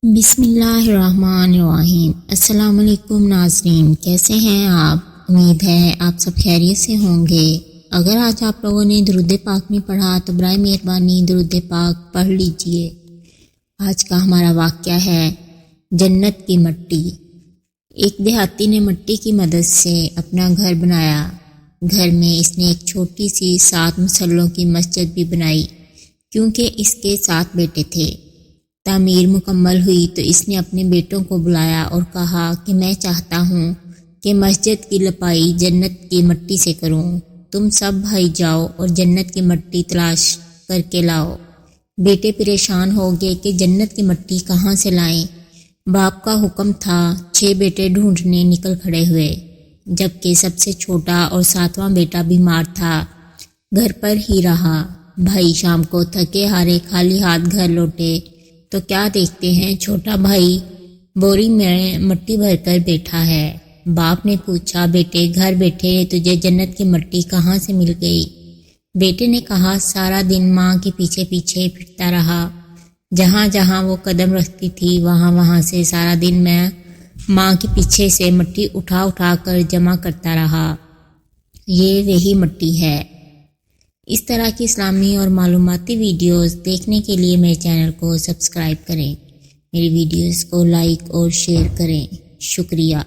بسم اللہ الرحمن الرحیم۔ السلام علیکم ناظرین، کیسے ہیں آپ؟ امید ہے آپ سب خیریت سے ہوں گے۔ اگر آج آپ لوگوں نے درود پاک نہیں پڑھا تو برائے مہربانی درود پاک پڑھ لیجئے۔ آج کا ہمارا واقعہ ہے جنت کی مٹی۔ ایک دیہاتی نے مٹی کی مدد سے اپنا گھر بنایا۔ گھر میں اس نے ایک چھوٹی سی 7 مسلوں کی مسجد بھی بنائی، کیونکہ اس کے 7 بیٹے تھے۔ تعمیر مکمل ہوئی تو اس نے اپنے بیٹوں کو بلایا اور کہا کہ میں چاہتا ہوں کہ مسجد کی لپائی جنت کی مٹی سے کروں۔ تم سب بھائی جاؤ اور جنت کی مٹی تلاش کر کے لاؤ۔ بیٹے پریشان ہو گئے کہ جنت کی مٹی کہاں سے لائیں۔ باپ کا حکم تھا۔ 6 بیٹے ڈھونڈنے نکل کھڑے ہوئے، جبکہ سب سے چھوٹا اور 7واں بیٹا بیمار تھا، گھر پر ہی رہا۔ بھائی شام کو تھکے ہارے خالی ہاتھ گھر لوٹے تو کیا دیکھتے ہیں، چھوٹا بھائی بوری میں مٹی بھر کر بیٹھا ہے۔ باپ نے پوچھا، بیٹے گھر بیٹھے تجھے جنت کی مٹی کہاں سے مل گئی؟ بیٹے نے کہا، سارا دن ماں کے پیچھے پیچھے پھرتا رہا۔ جہاں جہاں وہ قدم رکھتی تھی وہاں سے سارا دن میں ماں کے پیچھے سے مٹی اٹھا اٹھا کر جمع کرتا رہا۔ یہ وہی مٹی ہے۔ اس طرح کی اسلامی اور معلوماتی ویڈیوز دیکھنے کے لیے میرے چینل کو سبسکرائب کریں، میری ویڈیوز کو لائک اور شیئر کریں۔ شکریہ۔